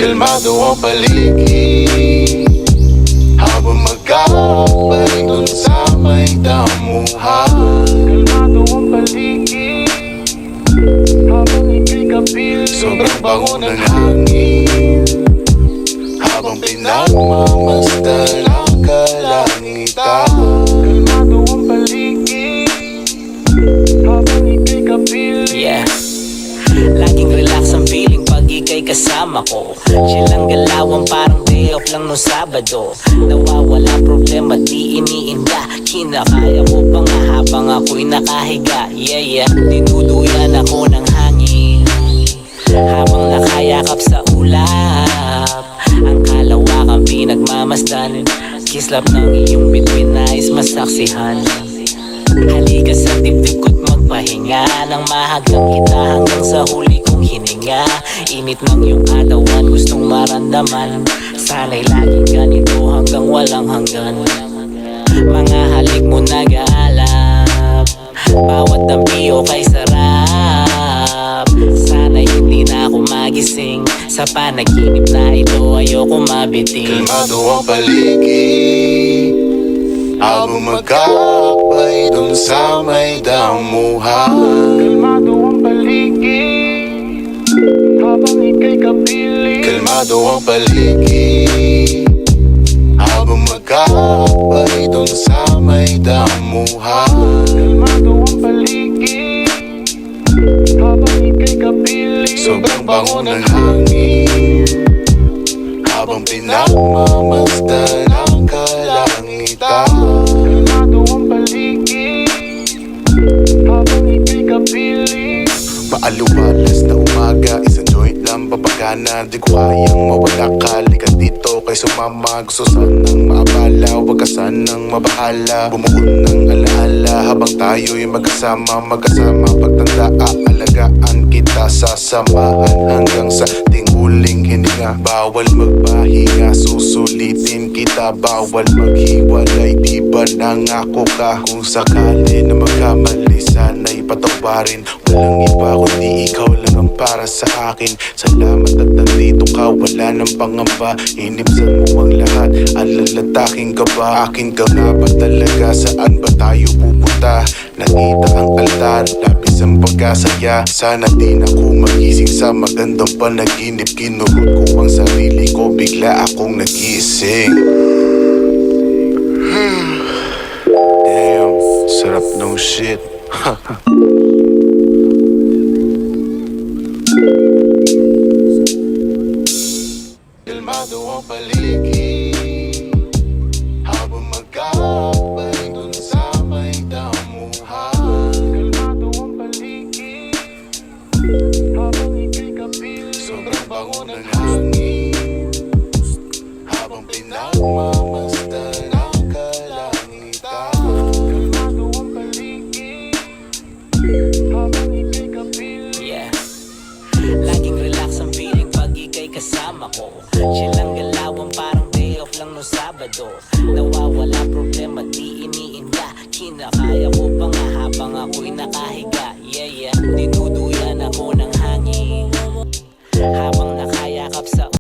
Kalmado ang paligid habang magkakabay dun sa may damuhan. Kalmado ang paligid habang ika'y kapiling. Sobrang bango ng hangin habang pinagmamasdan ang kalangitan. Kalmado ang paligid habang ika'y kapiling. Yeah, laging relax ang feeling pag ika'y kasama ko. Chill ang galawan parang day off lang no Sabado. Nawawala problema di iniinda. Kinakaya ko pa nga habang ako'y nakahiga. Yeah, dinuduyan ako ng hangin habang nakayakap sa ulap. Ang kalawakan pinagmamasdan. Kislap ng iyong bituin nais masaksihan. Halika sa dibdib ko't magpahinga nang mahaglang kita hanggang sa huli kong hininga. Init ng iyong katawan gustong maramdaman. Sana'y laging ganito hanggang walang hanggan. Mga halik mo nag-aalap, bawat dampiyo kay sarap. Sana'y hindi na ako magising sa panaginip na ito, ayoko mabiting. Kalmado ang paligid habang magkakabay dun sa may damuhan. Kalmado ang paligid habang ika'y kapiling. Kalmado ang paligid habang magkakabay dun sa may damuhan. Kalmado ang paligid habang ika'y kapiling. Sobrang bango ng hangin habang pinagmamasdan ang kalangitan. Kalmado ang paligid habang ika'y kapiling. Maaluwalas na umaga, isang joint lang papagana. Di ko kayang mawala ka, halika dito kay sumama. Gusto sanang maabala, wag ka sanang mabahala. Bumuon ng alaala habang tayo'y magkasama. Magkasama pagtanda, aalagaan kita. Sasamahan hanggang sa huling hininga. Bawal magpahinga, susulitin kita. Bawal maghiwalay, di ba nangako ka? Kung sakali na magkamali, sana'y patawarin. Walang iba kundi ikaw lang ang para sa akin. Salamat at nandito ka, wala nang pangamba. Inibsan mo ang lahat, alalataking ka ba? Akin ka nga ba talaga? Saan ba tayo pupunta? Nakita ang altar, labis ang pagkasaya. Sana din ako magising sa magandang panaginip. Kinurot ko ang sarili ko, bigla akong nagising. Damn, sarap nung shit. Kalmado ang paligid habang magkakabay dun sa may damuhan. Kalmado ang paligid habang ika'y kapiling. Sobrang bango ng hangin habang pinagmamasdan ang kalangitan. Kalmado ang paligid habang ika'y kapiling. Yeah, laging relax ang feeling pag ika'y kasama ko. Chill ang galawan parang day off lang no Sabado. Nawawala problema di iniinda. Kinakaya ko pa nga habang ako'y nakahiga. Yeah, dinuduyan ako ng hangin habang nakayakap sa